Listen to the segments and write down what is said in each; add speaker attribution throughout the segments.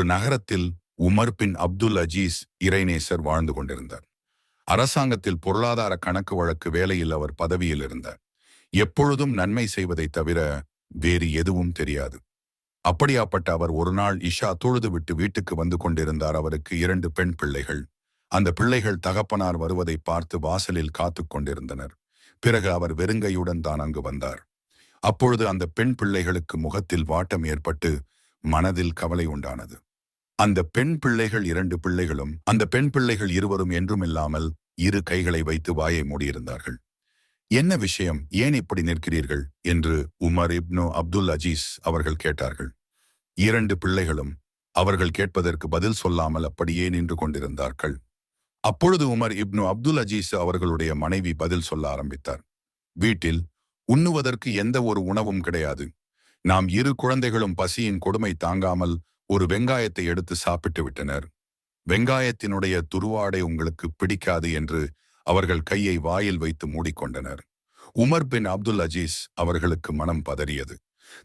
Speaker 1: ஒரு நகரத்தில் உமர் பின் அப்துல் அஜீஸ் இறைநேசர் வாழ்ந்து கொண்டிருந்தார். அரசாங்கத்தில் பொருளாதார கணக்கு வழக்கு வேலையில் அவர் பதவியில் இருந்தார். எப்பொழுதும் நன்மை செய்வதை தவிர வேறு எதுவும் தெரியாது. அப்படியாப்பட்ட அவர் ஒரு நாள் இஷா தொழுது விட்டு வீட்டுக்கு வந்து கொண்டிருந்தார். அவருக்கு 2 பெண் பிள்ளைகள். அந்த பிள்ளைகள் தகப்பனார் வருவதை பார்த்து வாசலில் காத்து கொண்டிருந்தனர். பிறகு அவர் வெறுங்கையுடன் தான் அங்கு வந்தார். அப்பொழுது அந்த பெண் பிள்ளைகளுக்கு முகத்தில் வாட்டம் ஏற்பட்டு மனதில் கவலை உண்டானது. அந்த பெண் பிள்ளைகள் 2 பிள்ளைகளும் அந்த பெண் பிள்ளைகள் இருவரும் என்றுமில்லாமல் 2 கைகளை வைத்து வாயை மூடியிருந்தார்கள். என்ன விஷயம், ஏன் இப்படி நிற்கிறீர்கள் என்று உமர் இப்னு அப்துல் அஜீஸ் அவர்கள் கேட்டார்கள். 2 பிள்ளைகளும் அவர்கள் கேட்பதற்கு பதில் சொல்லாமல் அப்படியே நின்று கொண்டிருந்தார்கள். அப்பொழுது உமர் இப்னு அப்துல் அஜீஸ் அவர்களுடைய மனைவி பதில் சொல்ல ஆரம்பித்தார். வீட்டில் உண்ணுவதற்கு எந்த ஒரு உணவும் கிடையாது. நாம் 2 குழந்தைகளும் பசியின் கொடுமை தாங்காமல் ஒரு வெங்காயத்தை எடுத்து சாப்பிட்டு விட்டனர். வெங்காயத்தினுடைய துருவாடை உங்களுக்கு பிடிக்காது என்று அவர்கள் கையை வாயில் வைத்து மூடிக்கொண்டனர். உமர் பின் அப்துல் அஜீஸ் அவர்களுக்கு மனம் பதறியது.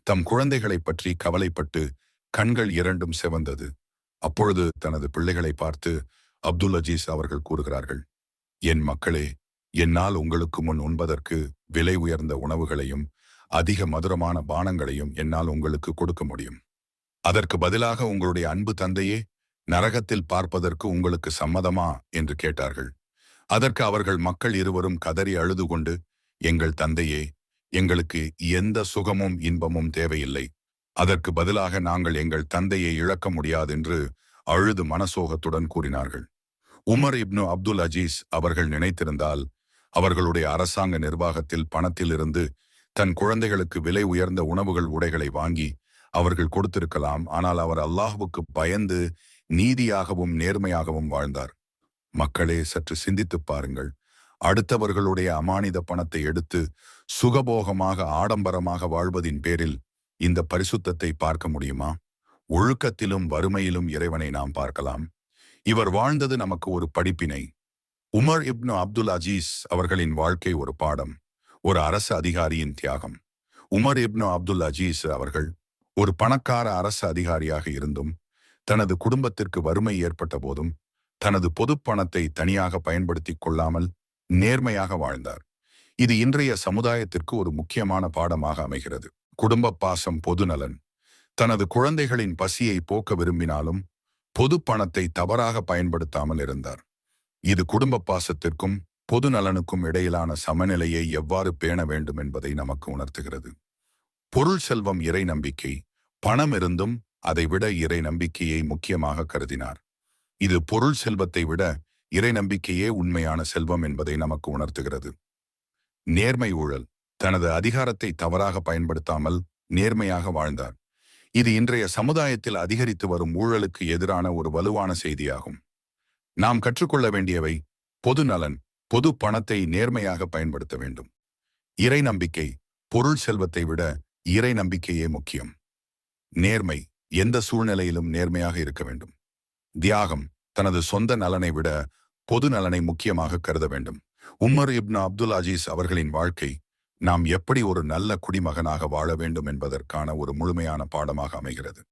Speaker 1: தம் குழந்தைகளை பற்றி கவலைப்பட்டு கண்கள் 2ம் சிவந்தது. அப்பொழுது தனது பிள்ளைகளை பார்த்து அப்துல் அஜீஸ் அவர்கள் கூறுகிறார்கள், என் மக்களே, என்னால் உங்களுக்கு முன் உண்பதற்கு விலை உயர்ந்த உணவுகளையும் அதிக மதுரமான பானங்களையும் என்னால் உங்களுக்கு கொடுக்க முடியும். அதற்கு பதிலாக உங்களுடைய அன்பு தந்தையே நரகத்தில் பார்ப்பதற்கு உங்களுக்கு சம்மதமா என்று கேட்டார்கள். அதற்கு அவர்கள் மக்கள் இருவரும் கதறி அழுது கொண்டு, எங்கள் தந்தையே, எங்களுக்கு எந்த சுகமும் இன்பமும் தேவையில்லை. அதற்கு பதிலாக நாங்கள் எங்கள் தந்தையை இழக்க முடியாதென்று அழுது மனசோகத்துடன் கூறினார்கள். உமர் இப்னு அப்துல் அஜீஸ் அவர்கள் நினைத்திருந்தால் அவர்களுடைய அரசாங்க நிர்வாகத்தில் பணத்திலிருந்து தன் குழந்தைகளுக்கு விலை உயர்ந்த உணவுகள் உடைகளை வாங்கி அவர்கள் கொடுத்திருக்கலாம். ஆனால் அவர் அல்லாஹ்வுக்கு பயந்து நீதியாகவும் நேர்மையாகவும் வாழ்ந்தார். மக்களே, சற்று சிந்தித்துப் பாருங்கள். அடுத்தவர்களுடைய அமானித பணத்தை எடுத்து சுகபோகமாக ஆடம்பரமாக வாழ்வதின் பேரில் இந்த பரிசுத்தத்தை பார்க்க முடியுமா? ஒழுக்கத்திலும் வறுமையிலும் இறைவனை நாம் பார்க்கலாம். இவர் வாழ்ந்தது நமக்கு ஒரு படிப்பினை. உமர் இப்னு அப்துல் அஜீஸ் அவர்களின் வாழ்க்கை ஒரு பாடம், ஒரு அரசு அதிகாரியின் தியாகம். உமர் இப்னு அப்துல் அஜீஸ் அவர்கள் ஒரு பணக்கார அரசு அதிகாரியாக இருந்தும் தனது குடும்பத்திற்கு வறுமை ஏற்பட்ட போதும் தனது பொது பணத்தை தனியாக பயன்படுத்திக் கொள்ளாமல் நேர்மையாக வாழ்ந்தார். இது இன்றைய சமுதாயத்திற்கு ஒரு முக்கியமான பாடமாக அமைகிறது. குடும்ப பாசம், பொதுநலன். தனது குழந்தைகளின் பசியை போக்க விரும்பினாலும் பொது பணத்தை தவறாக பயன்படுத்தாமல் இருந்தார். இது குடும்ப பாசத்திற்கும் பொது நலனுக்கும் இடையிலான சமநிலையை எவ்வாறு பேண வேண்டும் என்பதை நமக்கு உணர்த்துகிறது. பொருள் செல்வம் இறை நம்பிக்கை. பணம் இருந்தும் அதை விட இறை நம்பிக்கையை முக்கியமாக கருதினார். இது பொருள் செல்வத்தை விட இறை நம்பிக்கையே உண்மையான செல்வம் என்பதை நமக்கு உணர்த்துகிறது. நேர்மை ஊழல். தனது அதிகாரத்தை தவறாக பயன்படுத்தாமல் நேர்மையாக வாழ்ந்தார். இது இன்றைய சமுதாயத்தில் அதிகரித்து வரும் ஊழலுக்கு எதிரான ஒரு வலுவான செய்தியாகும். நாம் கற்றுக்கொள்ள வேண்டியவை: பொது நலன், பொது பணத்தை நேர்மையாக பயன்படுத்த வேண்டும். இறை நம்பிக்கை, பொருள் செல்வத்தை விட இறை நம்பிக்கையே முக்கியம். நேர்மை, எந்த சூழ்நிலையிலும் நேர்மையாக இருக்க வேண்டும். தியாகம், தனது சொந்த நலனை விட பொது நலனை முக்கியமாக கருத வேண்டும். உமர் இப்னு அப்துல் அஜீஸ் அவர்களின் வாழ்க்கை நாம் எப்படி ஒரு நல்ல குடிமகனாக வாழ வேண்டும் என்பதற்கான ஒரு முழுமையான பாடமாக அமைகிறது.